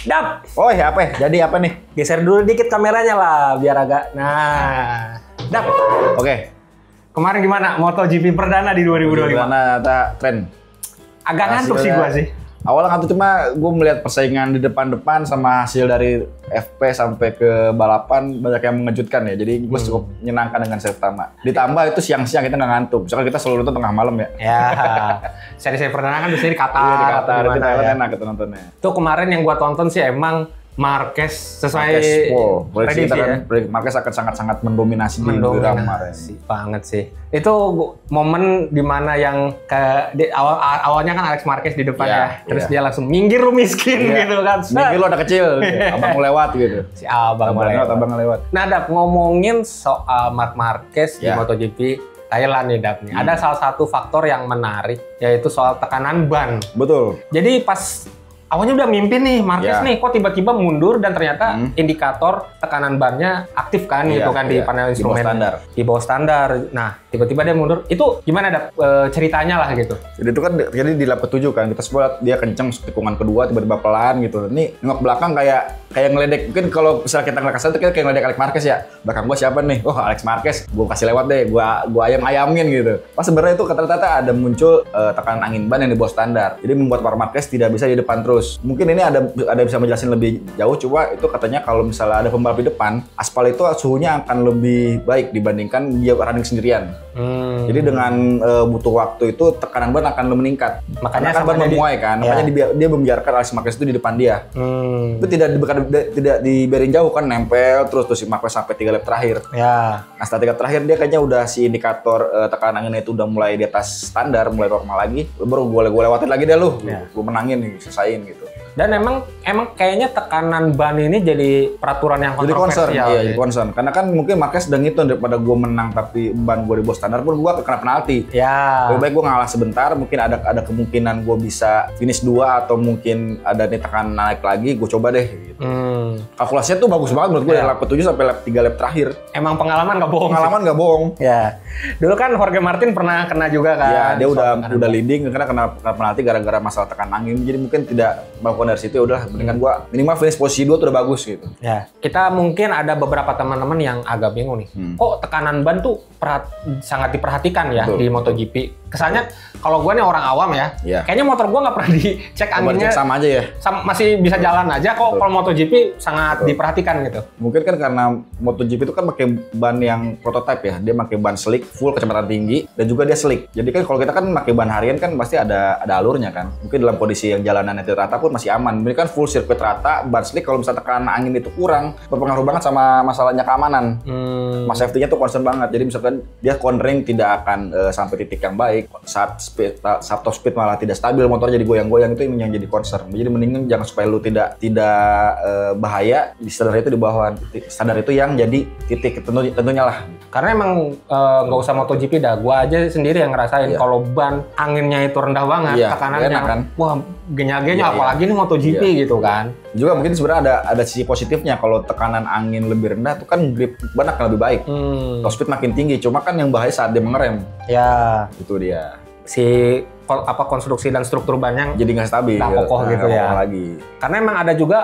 Dap, Oh ya apa ya? Jadi apa nih? geser dulu dikit kameranya lah biar agak. Nah, Dap. Oke. Kemarin gimana MotoGP perdana di 2025? Karena ada tren. Agak ngantuk sih gua sih. Awalnya ngantuk cuma gue melihat persaingan di depan-depan sama hasil dari FP sampai ke balapan banyak yang mengejutkan ya. Jadi gue cukup menyenangkan dengan set pertama. Ditambah itu siang-siang kita nggak ngantuk. Misalkan kita selalu nonton tengah malam ya. Ya, seri-seri perdana kan biasanya di Qatar. Iya di Qatar, gimana di Thailand ya. enak kita nontonnya. Tuh kemarin yang gua tonton sih emang Marquez sesuai prediksi kita prediksi kan, ya. Marquez akan sangat-sangat mendominasi di Birang kemarin. Banget sih. Itu momen dimana yang awalnya kan Alex Marquez di depan Iya, ya. Terus iya. dia langsung minggir lu miskin Iya. gitu kan. Minggir lo ada kecil, abang mau lewat gitu. Si abang Abang lewat. Nah, Dap, ngomongin soal Marc Marquez di Ya. MotoGP Thailand nih, Dap. Ada salah satu faktor yang menarik, yaitu soal tekanan ban. Betul. Jadi pas awalnya udah mimpin nih Marquez Ya. nih, kok tiba-tiba mundur dan ternyata indikator tekanan bannya aktif kan Iya, gitu kan di iya. panel Di bawah instrumen. standar. Di bawah standar. Nah, tiba-tiba dia mundur. Itu gimana, Dap, ceritanya lah gitu? Jadi itu kan jadi di lap ke-7 kan kita semua lihat dia kenceng tikungan kedua tiba-tiba pelan gitu. Ini nengok belakang kayak ngeledek. Mungkin kalau misalnya kita ngeliat kesana tuh kita kayak ngeledek Alex Marquez ya. Belakang gua siapa nih? Oh, Alex Marquez. Gua kasih lewat deh. Gua ayam-ayamin gitu. Pas sebenarnya itu ternyata ada muncul tekanan angin ban yang di bawah standar. Jadi membuat Marc Marquez tidak bisa di depan terus. Mungkin ini ada bisa menjelasin lebih jauh, cuma itu katanya kalau misalnya ada pembalap di depan, aspal itu suhunya akan lebih baik dibandingkan dia running sendirian. Jadi dengan butuh waktu itu tekanan ban akan meningkat. Makanya Karena kan ban memuai kan, Ya. makanya dia membiarkan Alex Marquez itu di depan dia. Itu tidak dibiarin jauh kan, nempel terus si Marquez sampai 3 lap terakhir. Ya. Nah setelah 3 lap terakhir dia kayaknya udah si indikator tekanan anginnya itu udah mulai di atas standar, mulai normal lagi. Baru gue lewatin lagi deh lu, Ya. gue menangin nih, selesain gitu. Dan emang kayaknya tekanan ban ini jadi peraturan yang Jadi concern, kontroversial. iya, jadi concern. Karena kan mungkin Marquez udah ngitung daripada gue menang tapi ban gue di bawah standar pun gue kena penalti. Ya. Lebih baik gue ngalah sebentar, mungkin ada kemungkinan gue bisa finish 2 atau mungkin ada nih tekanan naik lagi, gue coba deh. Gitu. Kalkulasinya tuh bagus banget menurut gue dari lap ke-7 sampai lap 3 lap terakhir. Emang pengalaman gak bohong. Pengalaman nggak bohong. Ya. Dulu kan Jorge Martin pernah kena juga kan. Ya, dia soal tekanan udah ban. leading karena kena penalti gara-gara masalah tekanan angin. Jadi mungkin tidak melakukan dari situ, ya udah mendingan gue minimal finish posisi 2 tuh udah bagus gitu. Ya, kita mungkin ada beberapa teman-teman yang agak bingung nih. Kok tekanan ban tuh sangat diperhatikan ya Betul. di MotoGP? Kesannya kalau gue nih orang awam ya, Iya. kayaknya motor gue nggak pernah dicek anginnya. Sama aja ya. Masih bisa jalan aja kok. Betul. Kalau MotoGP sangat diperhatikan gitu. Mungkin kan karena MotoGP itu kan pakai ban yang prototype ya. Dia pakai ban slick, full kecepatan tinggi, dan juga dia slick. Jadi kan kalau kita kan pakai ban harian kan pasti ada alurnya kan. Mungkin dalam kondisi yang jalanannya tidak rata pun masih aman. Ini kan full sirkuit rata, ban slick kalau misalnya tekanan angin itu kurang, berpengaruh banget sama masalahnya keamanan. Mas safety-nya tuh concern banget. Jadi misalkan dia cornering tidak akan sampai titik yang baik. Saat top speed malah tidak stabil, motor jadi goyang-goyang, itu yang jadi concern. Jadi mendingan jangan supaya lu tidak bahaya, di standar itu di bawah standar itu yang jadi titik tentunya lah. Karena emang nggak usah MotoGP dah, gua aja sendiri yang ngerasain Iya. kalau ban anginnya itu rendah banget, Iya, tekanannya, enak kan? wah genya-genya, Iya, apalagi nih MotoGP Iya. gitu kan. Juga mungkin sebenarnya ada sisi positifnya, kalau tekanan angin lebih rendah tuh kan grip ban akan lebih baik. Top speed makin tinggi, cuma kan yang bahaya saat dia mengerem. Ya, Itu dia. si konstruksi dan struktur bannya Jadi nggak stabil. nggak kokoh gitu nggak ya. kokoh lagi. Karena emang ada juga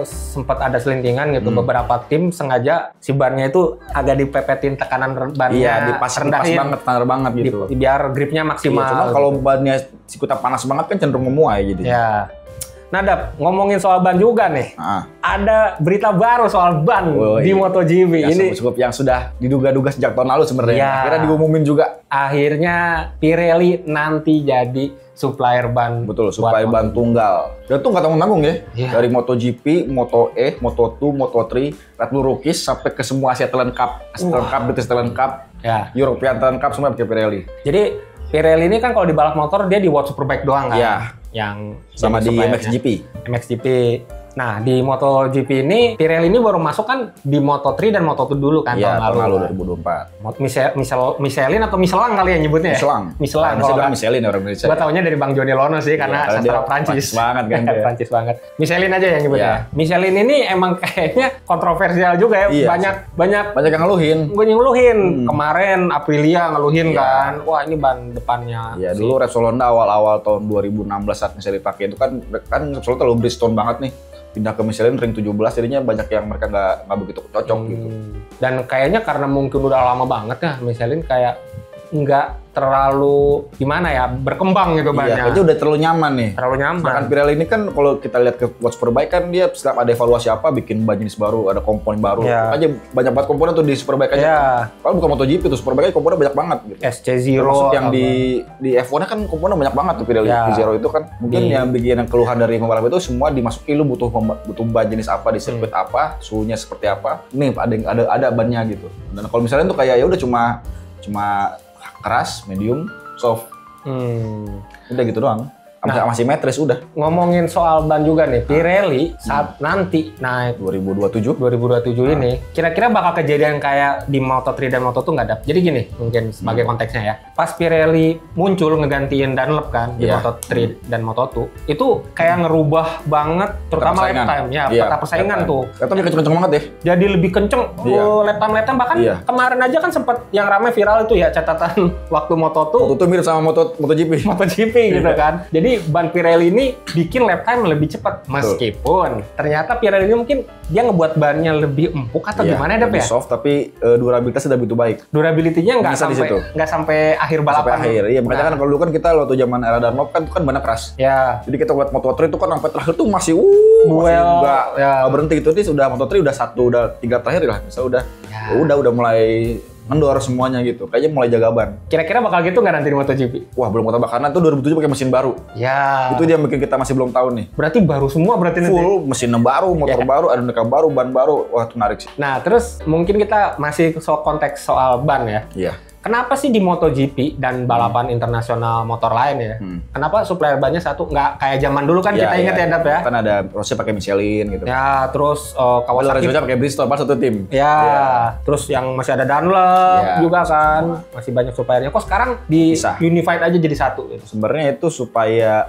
sempat ada selintingan gitu, beberapa tim sengaja si bannya itu agak dipepetin tekanan bannya, Iya, pas rendahin banget, standar banget gitu. biar gripnya Iya, maksimal. cuma kalau bannya sikuta panas banget kan cenderung memuai jadi. Ya. Nah, Dap, ngomongin soal ban juga nih. Ah. Ada berita baru soal ban di MotoGP. Ini cukup yang sudah diduga-duga sejak tahun lalu sebenarnya. Iya. Akhirnya diumumin juga. akhirnya Pirelli nanti jadi supplier ban. Betul, buat supaya ban tunggal. Dan itu nggak tanggung-tanggung ya. Iya. Dari MotoGP, Moto E, Moto2, Moto3, Red Bull Rookies sampai ke semua Asia Talent Cup, British Talent Cup, Ya. European Talent Cup semua pakai Pirelli. Jadi Pirelli ini kan kalau di balap motor dia di World Superbike doang kan. Iya. Yang Sama jadi di suppliernya. MXGP. MXGP. Nah, di MotoGP ini Pirelli ini baru masuk kan di Moto3 dan Moto2 dulu kan Iya, tahun lalu kan. 2024. Michelin atau Michelin kali ya nyebutnya ya? Michelin. Michelin. Masih bilang Michelin orang Indonesia. Gue taunya dari Bang Joni Lono sih karena karena sastra dia Prancis. Prancis banget kan dia. Prancis banget. Michelin aja yang nyebutnya. Iya. Michelin ini emang kayaknya kontroversial juga ya. Iya. Banyak Banyak yang ngeluhin. gue ngeluhin. Kemarin Aprilia ngeluhin Iya. kan. Wah, ini ban depannya. Ya dulu Repsol Honda awal-awal tahun 2016 saat misalnya dipakai itu kan Repsol terlalu Bridgestone banget nih. pindah ke Michelin ring 17, jadinya banyak yang mereka nggak begitu cocok gitu. Dan kayaknya karena mungkin udah lama banget ya Michelin kayak nggak terlalu gimana ya berkembang gitu bannya. Kayaknya udah terlalu nyaman nih. Terlalu nyaman. Bahkan Pirelli ini kan kalau kita lihat ke Watch Superbike kan dia setiap ada evaluasi apa bikin ban jenis baru, ada komponen baru. Aja banyak banget komponen tuh di Superbike aja. Kalau bukan MotoGP tuh Superbike komponen banyak banget gitu. SC0 termasuk yang di F1 kan komponen banyak banget tuh Pirelli. Zero itu kan mungkin yang bikin keluhan dari pembalap itu semua dimasukin lu butuh ban jenis apa di sirkuit apa, suhunya seperti apa. Nih ada bannya gitu. Dan kalau misalnya tuh kayak ya udah cuma keras, medium, soft. Udah gitu doang. Masih simetris udah. Ngomongin soal ban juga nih, Pirelli saat nanti naik 2027 ini, kira-kira bakal kejadian kayak di Moto3 dan Moto2 nggak ada. Jadi gini, mungkin sebagai konteksnya ya. Pas Pirelli muncul ngegantiin Dunlop kan di Moto3 dan Moto2, itu kayak ngerubah banget, terutama lap time ya, peta persaingan tuh. Ternyata lebih kenceng banget deh. Jadi lebih kenceng, lap time bahkan kemarin aja kan sempat yang ramai viral itu ya catatan waktu Moto2 mirip sama MotoGP gitu kan. Jadi ban Pirelli ini bikin lap time lebih cepat, meskipun ternyata Pirelli ini mungkin dia ngebuat bannya lebih empuk atau gimana ya, Dap ya? Soft tapi durabilitasnya udah begitu baik. Durability-nya nggak sampai akhir balapan. Sampai akhir, iya. Makanya kan kalau dulu kan kita waktu zaman era Dunlop kan itu kan bannya keras. Ya. Jadi kita buat Moto3 itu kan sampai terakhir tuh masih nggak berhenti gitu. Ini sudah Moto3 udah 3 terakhir lah. Misalnya udah mulai ngendor semuanya gitu. Kayaknya mulai jaga ban. Kira-kira bakal gitu nggak nanti di MotoGP? Wah, belum ketebak karena itu 2007 pakai mesin baru. Ya. Itu dia bikin kita masih belum tahu nih. Berarti baru semua nanti. Full, mesin baru, motor baru, aerodinamika baru, ban baru. Wah, itu menarik sih. Nah, terus mungkin kita masih konteks soal ban ya. Iya. Kenapa sih di MotoGP dan balapan internasional motor lain ya? Kenapa supplier bannya satu nggak kayak zaman dulu kan kita ingat ya, Dap ya? Kan ada Rossi pakai Michelin gitu. Ya, terus Kawasaki pakai Bristol, pas satu tim. Ya, terus yang masih ada Dunlop juga kan, masih banyak suppliernya. Kok sekarang di unified aja jadi satu gitu? Sebenarnya itu supaya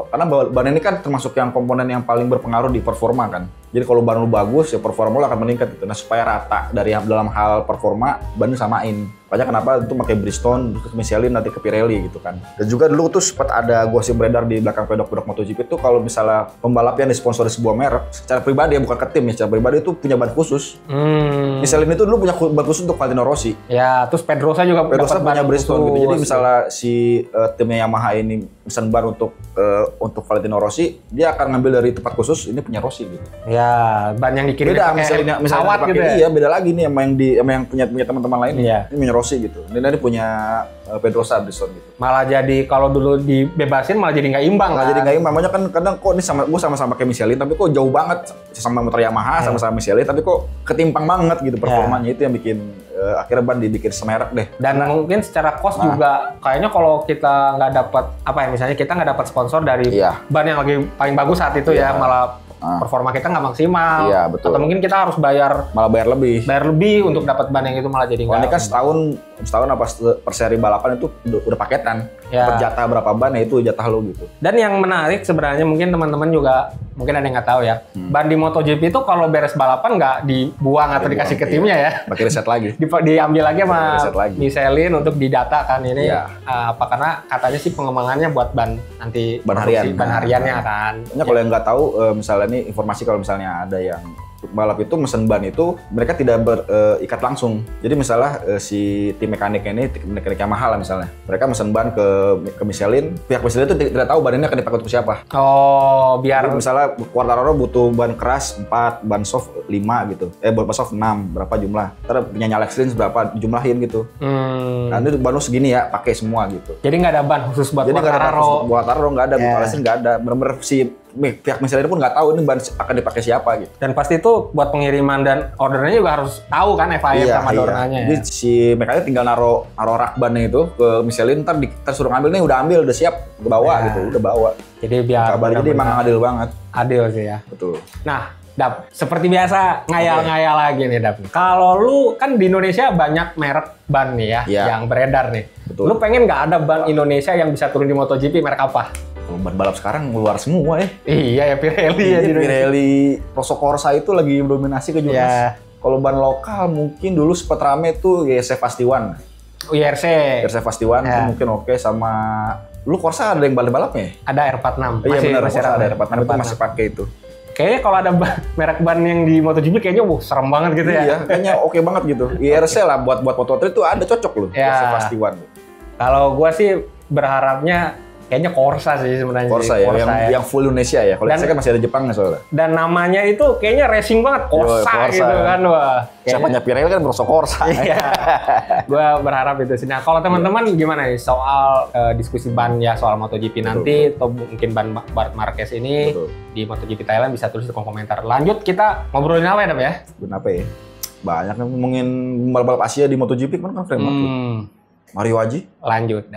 karena ban ini kan termasuk yang komponen yang paling berpengaruh di performa kan. Jadi kalau ban lu bagus ya performa lu akan meningkat gitu. Nah, supaya rata dari dalam hal performa ban samain. Makanya kenapa itu pakai Bridgestone, terus Michelin, nanti ke Pirelli gitu kan. Dan juga dulu tuh sempat ada gosip beredar di belakang pedok-pedok MotoGP itu kalau misalnya pembalap yang disponsori sebuah merek, secara pribadi ya bukan ke tim ya, secara pribadi itu punya ban khusus. Michelin itu dulu punya ban khusus untuk Valentino Rossi. Ya, terus Pedrosa juga punya Bridgestone gitu. Jadi misalnya si timnya Yamaha ini pesan ban untuk Valentino Rossi, dia akan ngambil dari tempat khusus, ini punya Rossi gitu. Ya, ban yang dikirim beda misalnya gitu ya. Iya, beda lagi nih sama yang punya teman-teman lain. Iya. Ini punya Rossi gitu. Ini punya Pedrosa Bridgestone gitu. Malah jadi kalau dulu dibebasin malah jadi nggak imbang. Malah jadi nggak imbang. Makanya kan kadang kok ini gue sama-sama pakai Michelin tapi kok jauh banget sama motor Yamaha sama-sama Michelin tapi kok ketimpang banget gitu performanya. Itu yang bikin akhirnya ban dibikin semerek deh. Dan mungkin secara cost juga kayaknya kalau kita nggak dapat misalnya kita nggak dapat sponsor dari ban yang lagi paling bagus saat itu ya malah performa kita nggak maksimal. Iya, betul. Atau mungkin kita harus bayar lebih untuk dapat ban yang itu malah jadi nggak. Ini kan setahun apa per seri balapan itu udah paketan. Per jatah berapa ban ya itu jatah lo gitu. Dan yang menarik sebenarnya mungkin teman-teman juga mungkin ada yang nggak tahu ya. Ban di MotoGP itu kalau beres balapan nggak dibuang atau dikasih ke timnya ya. Pakai riset lagi. Diambil lagi sama Michelin untuk didata kan ini karena katanya sih pengembangannya buat ban nanti ban hariannya kan. Kalau yang nggak tahu misalnya ini informasi kalau misalnya ada yang balap itu mesen ban itu mereka tidak berikat langsung. Jadi misalnya si tim mekaniknya ini mekanik Yamaha lah misalnya, mereka mesen ban ke Michelin, pihak Michelin itu tidak tahu ban ini akan dipakai untuk siapa. Oh, biar jadi misalnya Quartararo butuh ban keras 4, ban soft 5 gitu. Ban soft 6, berapa jumlah. Terus punya Alex Rins berapa jumlahin gitu. Nah, ini ban lu segini ya, pakai semua gitu. Jadi nggak ada ban khusus buat Quartararo. Buat Quartararo nggak ada, buat Alex Rins nggak ada. Bener-bener si pihak Michelin pun nggak tahu ini ban akan dipakai siapa gitu. Dan pasti itu buat pengiriman dan ordernya juga harus tahu kan FIM sama orderannya. Jadi si mekanik tinggal naro rak bannya itu ke Michelin, ntar suruh ngambil nih udah ambil, udah siap, bawa gitu, udah bawa. Jadi biar kabarnya jadi emang adil banget. Adil sih ya. Betul. Nah, Dap, seperti biasa ngayal-ngayal lagi nih Dap. Kalau lu kan di Indonesia banyak merek ban nih ya yang beredar nih. Betul. Lu pengen nggak ada ban Indonesia yang bisa turun di MotoGP merek apa? Ban balap sekarang keluar semua ya. Iya ya, Pirelli ya. Pirelli Rosso Corsa itu lagi dominasi ke Jurnas. Kalau ban lokal mungkin dulu sempat rame tuh YRC Fast One. YRC Fast One itu mungkin oke, sama Lu Corsa ada yang balap-balapnya? Ada R46. Iya benar, masih Corsa ada rame. R46 itu masih pakai itu. Kayaknya kalau ada merek ban yang di MotoGP kayaknya serem banget gitu ya. Iya, kayaknya oke banget gitu. IRC lah buat Moto3 itu ada cocok loh. Ya. Fast One. Kalau gua sih berharapnya kayaknya Corsa sih sebenarnya. Corsa ya, yang full Indonesia ya. Kalau saya kan masih ada Jepangnya soalnya. Dan namanya itu kayaknya racing banget, Corsa, gitu kan. Wah. Siapanya Pirelli kan Rosso Corsa. Iya. Gua berharap itu sih. Nah, kalau teman-teman gimana nih soal diskusi ban ya soal MotoGP nanti atau mungkin ban Marc Marquez ini di MotoGP Thailand bisa tulis di kolom komentar. Lanjut kita ngobrolin apa ya, Dam ya? Kenapa ya? Banyak nih ngomongin balap-balap Asia di MotoGP kan Framework. Mario Aji. Lanjut.